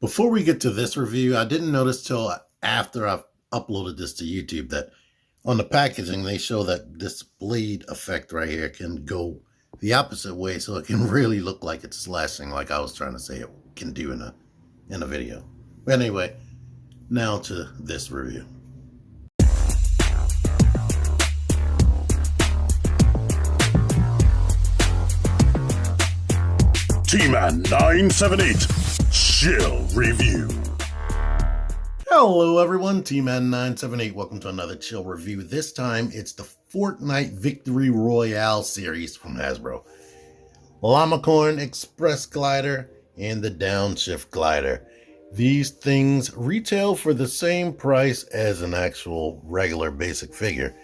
Before we get to this review, I didn't notice till after I've uploaded this to YouTube that on the packaging they show that this blade effect right here can go the opposite way, so it can really look like it's slashing, like I was trying to say it can do in a video. But anyway, now to this review. T-Man 978 Chill Review. Hello everyone, T-Man 978. Welcome to another chill review. This time it's the Fortnite Victory Royale Series from Hasbro. Llamacorn Express Glider and the Downshift Glider. These things retail for the same price as an actual regular basic figure.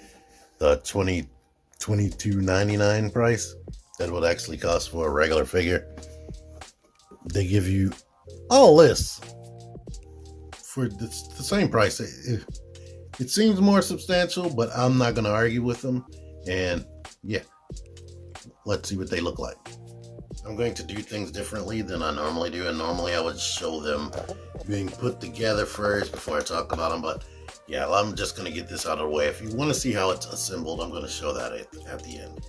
The $22.99 price that would actually cost for a regular figure. They give you all this for the same price. It seems more substantial, but I'm not going to argue with them. And yeah, let's see what they look like. I'm going to do things differently than I normally do. And normally I would show them being put together first before I talk about them. But yeah, I'm just going to get this out of the way. If you want to see how it's assembled, I'm going to show that at the end.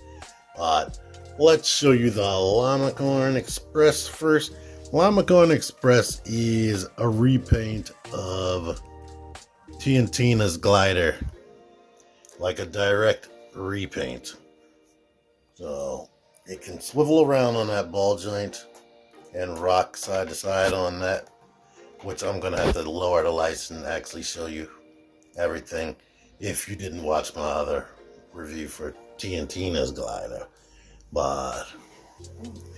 But let's show you the Llamacorn Express first. Llamacorn Express is a repaint of Tina's glider, like a direct repaint. So it can swivel around on that ball joint and rock side to side on that, which I'm going to have to lower the lights and actually show you everything if you didn't watch my other review for Tina's glider. But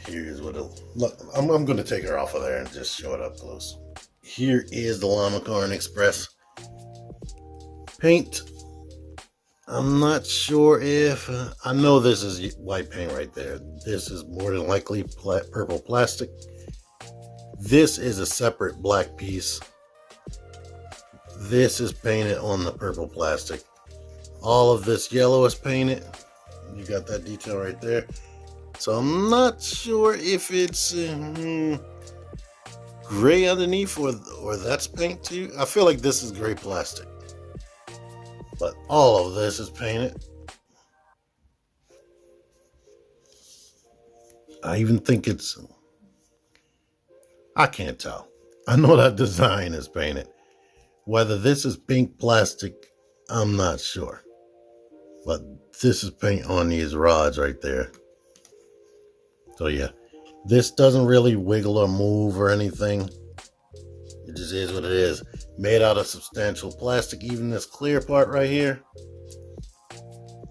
here's what it'll look. I'm going to take her off of there and just show it up close. Here is the Llamacorn Express paint. I'm not sure if I know this is white paint right there. This is more than likely purple plastic. This is a separate black piece. This is painted on the purple plastic. All of this yellow is painted. You got that detail right there. So I'm not sure if it's gray underneath or that's paint too. I feel like this is gray plastic. But all of this is painted. I even think I can't tell. I know that design is painted. Whether this is pink plastic, I'm not sure. But this is paint on these rods right there. So yeah, this doesn't really wiggle or move or anything. It just is what it is. Made out of substantial plastic. Even this clear part right here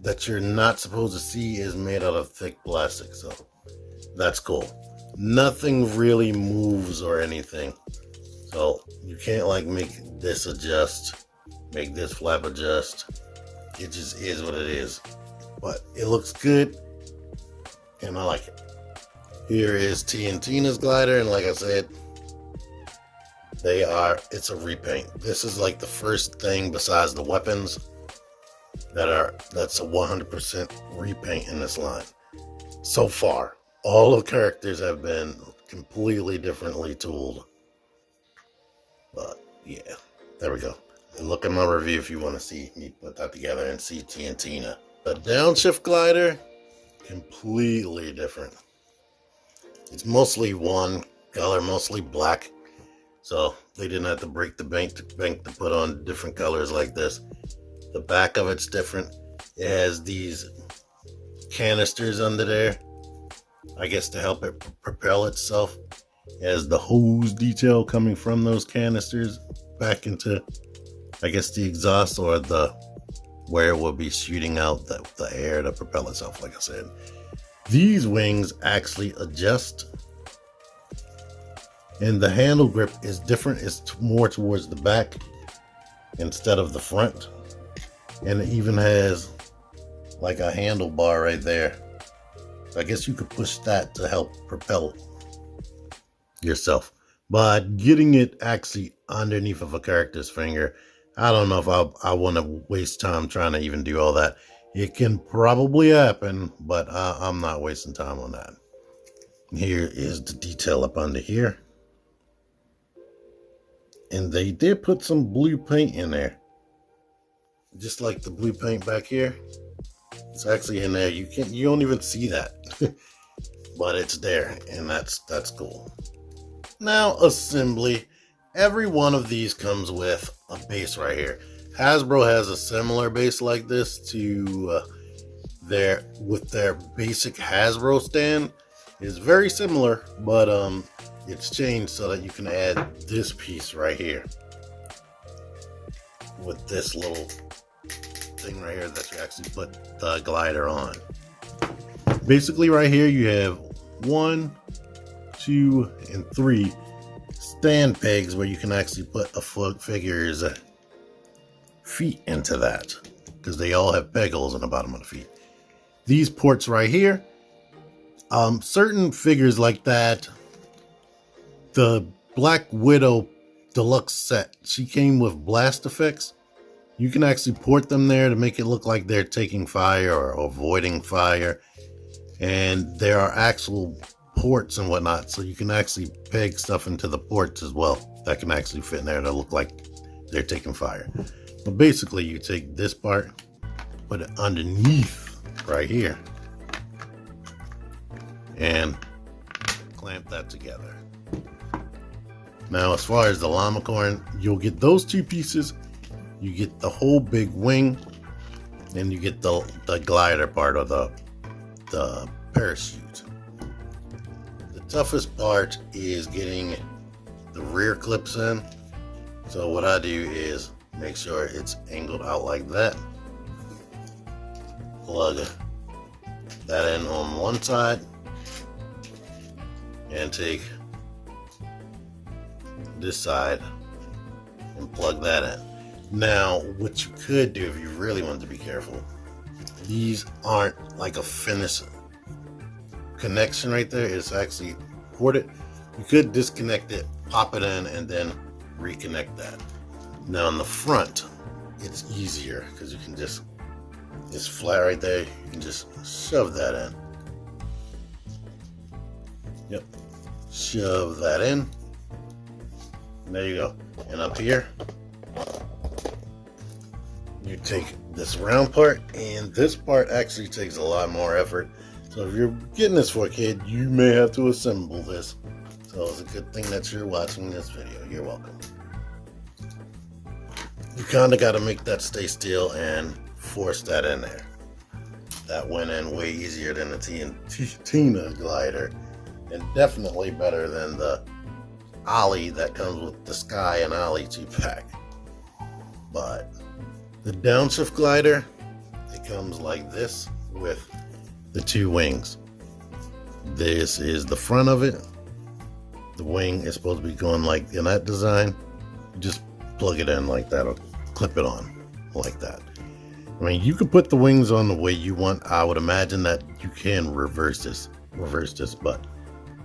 that you're not supposed to see is made out of thick plastic. So that's cool. Nothing really moves or anything. So you can't like make this adjust, make this flap adjust. It just is what it is. But it looks good and I like it. Here is Tina's glider, and like I said, it's a repaint. This is like the first thing besides the weapons that's a 100% repaint in this line. So far, all the characters have been completely differently tooled. But yeah, there we go. And look at my review if you want to see me put that together and see Tina. The Downshift glider, completely different. It's mostly one color, mostly black. So they didn't have to break the bank to put on different colors like this. The back of it's different. It has these canisters under there, I guess to help it propel itself. It has the hose detail coming from those canisters back into, I guess, the exhaust or where it will be shooting out the air to propel itself, like I said. These wings actually adjust, and the handle grip is different. It's more towards the back instead of the front, and it even has like a handlebar right there. I guess you could push that to help propel yourself. But getting it actually underneath of a character's finger, I don't know if I want to waste time trying to even do all that. It can probably happen, but I'm not wasting time on that. Here is the detail up under here. And they did put some blue paint in there. Just like the blue paint back here. It's actually in there. You don't even see that. But it's there, and that's cool. Now, assembly. Every one of these comes with a base right here. Hasbro has a similar base like this to their basic Hasbro stand. It's very similar, but it's changed so that you can add this piece right here with this little thing right here that you actually put the glider on. Basically, right here you have 1, 2, and 3 stand pegs where you can actually put a figure's feet into that, because they all have peg holes in the bottom of the feet. These ports right here, certain figures like that, the Black Widow deluxe set, she came with blast effects. You can actually port them there to make it look like they're taking fire or avoiding fire. And there are actual ports and whatnot, so you can actually peg stuff into the ports as well that can actually fit in there to look like they're taking fire. But basically, you take this part, put it underneath right here, and clamp that together. Now, as far as the Llamacorn, you'll get those two pieces. You get the whole big wing, and you get the glider part of the parachute. The toughest part is getting the rear clips in. So what I do is make sure it's angled out like that. Plug that in on one side and take this side and plug that in. Now, what you could do if you really wanted to be careful, these aren't like a finished connection right there. It's actually ported. You could disconnect it, pop it in, and then reconnect that. Now on the front, it's easier because you can just, it's flat right there. You can just shove that in. Yep, shove that in. And there you go. And up here, you take this round part, and this part actually takes a lot more effort. So if you're getting this for a kid, you may have to assemble this. So it's a good thing that you're watching this video. You're welcome. You kind of got to make that stay still and force that in there. That went in way easier than the Tina glider, and definitely better than the Ollie that comes with the Sky and Ollie 2-pack. But the Downshift glider, it comes like this with the two wings. This is the front of it. The wing is supposed to be going like in that design. You just plug it in like that or clip it on like that. I mean, you could put the wings on the way you want. I would imagine that you can reverse this, but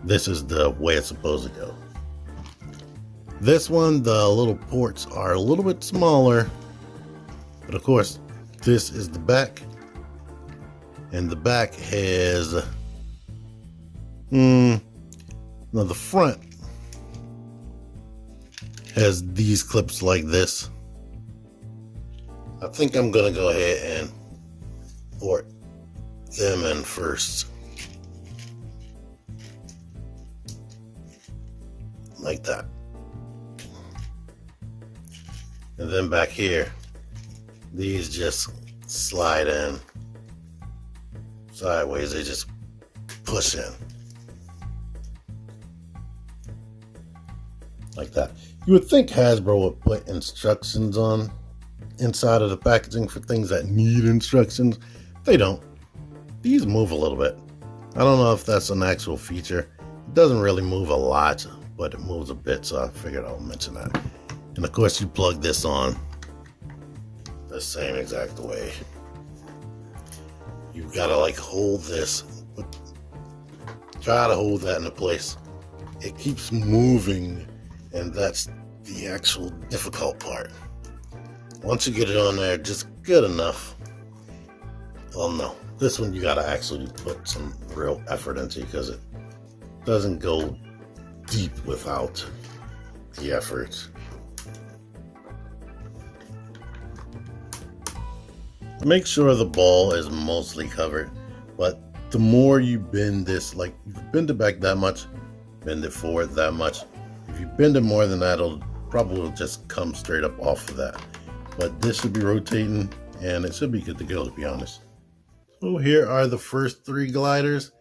this is the way it's supposed to go. This one, the little ports are a little bit smaller, but of course, this is the back, and the back has, now the front has these clips like this. I think I'm gonna go ahead and port them in first, like that. And then back here, these just slide in sideways. They just push in like that. You would think Hasbro would put instructions on inside of the packaging for things that need instructions. They don't. These move a little bit. I don't know if that's an actual feature. It doesn't really move a lot, but it moves a bit, so I figured I'll mention that. And of course, you plug this on the same exact way. You've got to like hold this, try to hold that into place. It keeps moving, and that's the actual difficult part. Once you get it on there just good enough, well, no, this one you got to actually put some real effort into because it doesn't go deep without the effort. Make sure the ball is mostly covered, but the more you bend this, like if you bend it back that much, bend it forward that much. If you bend it more than that, it'll probably just come straight up off of that. But this should be rotating and it should be good to go, to be honest. So here are the first 3 gliders.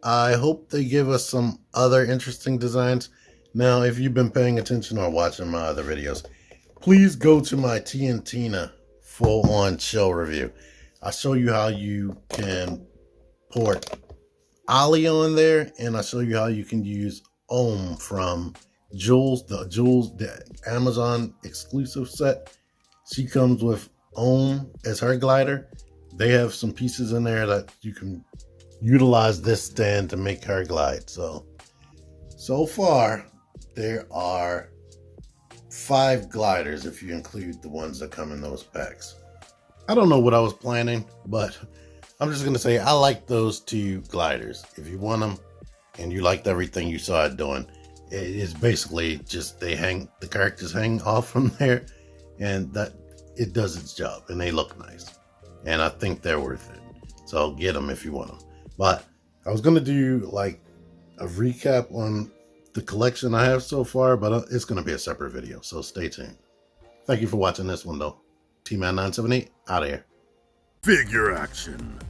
I hope they give us some other interesting designs. Now, if you've been paying attention or watching my other videos, please go to my TNTina full-on shell review. I show you how you can port Ollie on there, and I show you how you can use Ohm from Jules, the Amazon exclusive set. She comes with Ohm as her glider. They have some pieces in there that you can utilize this stand to make her glide. So far there are 5 gliders if you include the ones that come in those packs. I don't know what I was planning, but I'm just gonna say I like those 2 gliders. If you want them and you liked everything you saw it doing, it is basically just the characters hang off from there, and that it does its job and they look nice, and I think they're worth it. So get them if you want them. But I was gonna do like a recap on the collection I have so far, but it's gonna be a separate video, so stay tuned. Thank you for watching this one though. T-Man978 out of here. Figure action.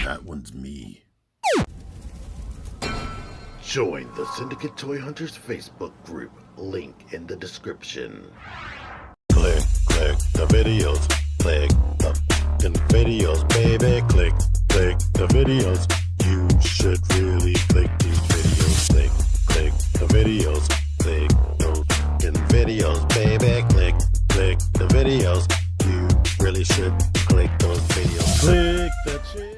That one's me. Join the Syndicate Toy Hunters Facebook group. Link in the description. Click the videos. Click the videos, baby. Click the videos. You should really click these videos. Click the videos. Click those videos, baby. Click the videos. You really should click those videos. Click that shit.